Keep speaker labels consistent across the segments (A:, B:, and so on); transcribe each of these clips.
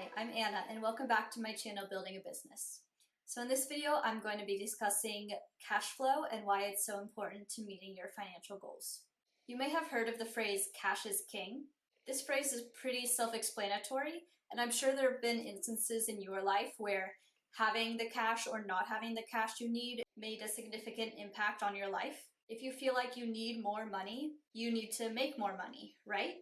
A: Hi, I'm Anna and welcome back to my channel Building a Business. So in this video I'm going to be discussing cash flow and why it's so important to meeting your financial goals. You may have heard of the phrase cash is king. This phrase is pretty self-explanatory, and I'm sure there have been instances in your life where having the cash or not having the cash you need made a significant impact on your life. If you feel like you need more money, you need to make more money, right?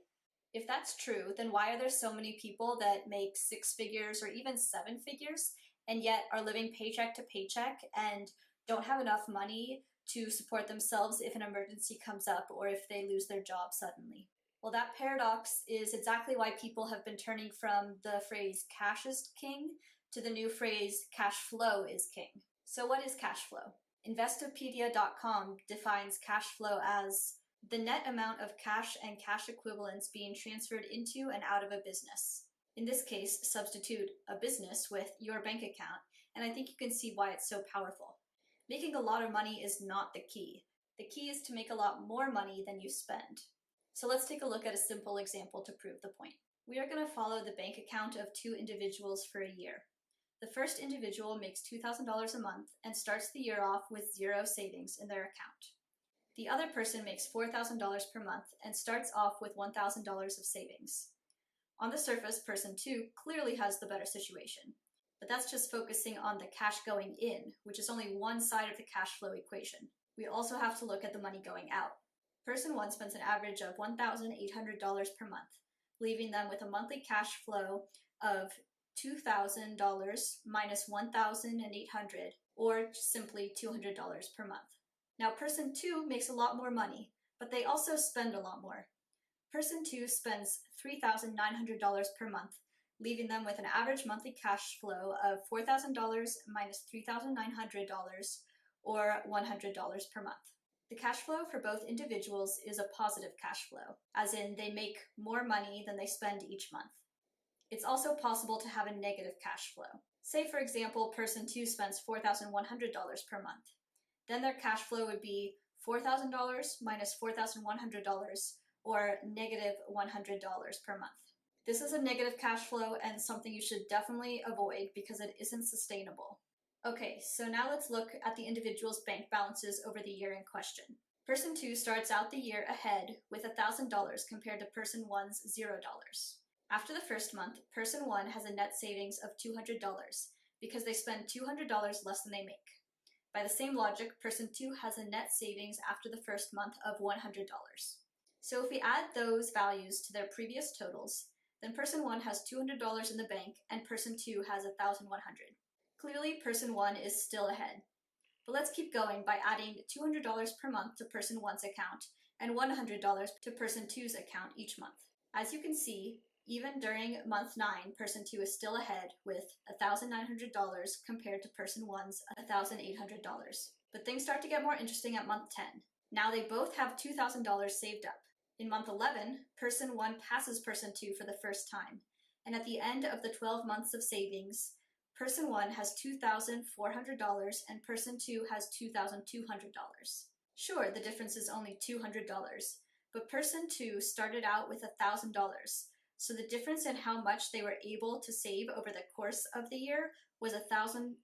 A: If that's true, then why are there so many people that make 6 figures or even 7 figures and yet are living paycheck to paycheck and don't have enough money to support themselves if an emergency comes up or if they lose their job suddenly? Well, that paradox is exactly why people have been turning from the phrase cash is king to the new phrase cash flow is king. So what is cash flow? Investopedia.com defines cash flow as the net amount of cash and cash equivalents being transferred into and out of a business. In this case, substitute a business with your bank account, and I think you can see why it's so powerful. Making a lot of money is not the key. The key is to make a lot more money than you spend. So let's take a look at a simple example to prove the point. We are going to follow the bank account of 2 individuals for a year. The first individual makes $2,000 a month and starts the year off with 0 savings in their account. The other person makes $4,000 per month and starts off with $1,000 of savings. On the surface, person 2 clearly has the better situation, but that's just focusing on the cash going in, which is only one side of the cash flow equation. We also have to look at the money going out. Person 1 spends an average of $1,800 per month, leaving them with a monthly cash flow of $2,000 minus $1,800, or simply $200 per month. Now, person 2 makes a lot more money, but they also spend a lot more. Person 2 spends $3,900 per month, leaving them with an average monthly cash flow of $4,000 minus $3,900, or $100 per month. The cash flow for both individuals is a positive cash flow, as in they make more money than they spend each month. It's also possible to have a negative cash flow. Say, for example, person 2 spends $4,100 per month. Then their cash flow would be $4,000 minus $4,100, or negative $100 per month. This is a negative cash flow and something you should definitely avoid because it isn't sustainable. Okay, so now let's look at the individual's bank balances over the year in question. Person 2 starts out the year ahead with $1,000 compared to person 1's $0. After the first month, person 1 has a net savings of $200 because they spend $200 less than they make. By the same logic, person 2 has a net savings after the first month of $100. So if we add those values to their previous totals, then person 1 has $200 in the bank and person 2 has $1,100. Clearly, person 1 is still ahead. But let's keep going by adding $200 per month to person 1's account and $100 to person 2's account each month. As you can see, even during month 9, person 2 is still ahead with $1,900 compared to person 1's $1,800. But things start to get more interesting at month 10. Now they both have $2,000 saved up. In month 11, person 1 passes person 2 for the first time. And at the end of the 12 months of savings, person 1 has $2,400 and person 2 has $2,200. Sure, the difference is only $200, but person 2 started out with $1,000. So the difference in how much they were able to save over the course of the year was $1,200.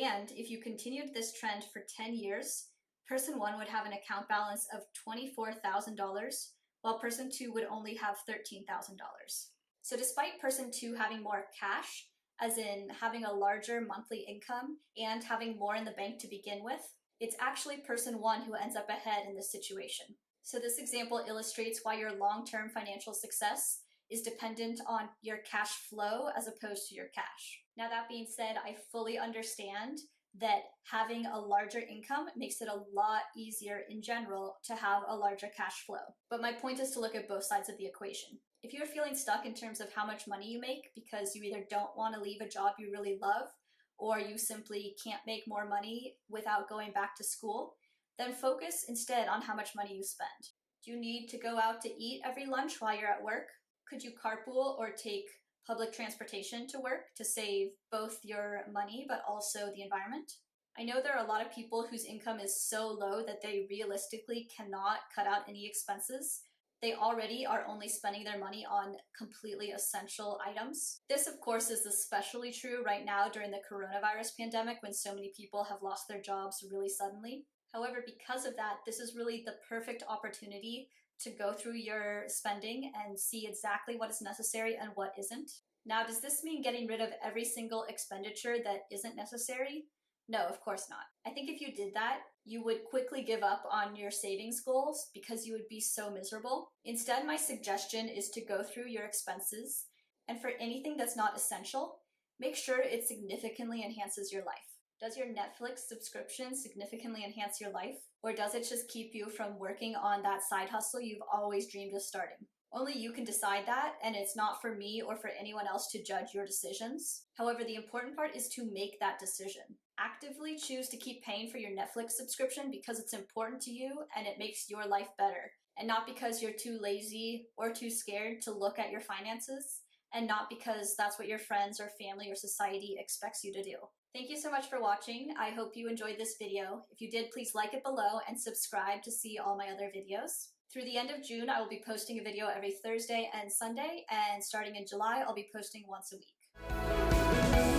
A: And if you continued this trend for 10 years, person 1 would have an account balance of $24,000, while person 2 would only have $13,000. So despite person 2 having more cash, as in having a larger monthly income and having more in the bank to begin with, it's actually person 1 who ends up ahead in this situation. So this example illustrates why your long-term financial success is dependent on your cash flow as opposed to your cash. Now, that being said, I fully understand that having a larger income makes it a lot easier in general to have a larger cash flow. But my point is to look at both sides of the equation. If you're feeling stuck in terms of how much money you make because you either don't want to leave a job you really love or you simply can't make more money without going back to school, then focus instead on how much money you spend. Do you need to go out to eat every lunch while you're at work? Could you carpool or take public transportation to work to save both your money but also the environment? I know there are a lot of people whose income is so low that they realistically cannot cut out any expenses, they already are only spending their money on completely essential items. This, of course, is especially true right now during the coronavirus pandemic when so many people have lost their jobs really suddenly. However, because of that, this is really the perfect opportunity to go through your spending and see exactly what is necessary and what isn't. Now, does this mean getting rid of every single expenditure that isn't necessary? No, of course not. I think if you did that, you would quickly give up on your savings goals because you would be so miserable. Instead, my suggestion is to go through your expenses, and for anything that's not essential, make sure it significantly enhances your life. Does your Netflix subscription significantly enhance your life? Or does it just keep you from working on that side hustle you've always dreamed of starting? Only you can decide that, and it's not for me or for anyone else to judge your decisions. However, the important part is to make that decision. Actively choose to keep paying for your Netflix subscription because it's important to you and it makes your life better, and not because you're too lazy or too scared to look at your finances, and not because that's what your friends or family or society expects you to do. Thank you so much for watching. I hope you enjoyed this video. If you did, please like it below and subscribe to see all my other videos. Through the end of June, I will be posting a video every Thursday and Sunday, and starting in July, I'll be posting once a week.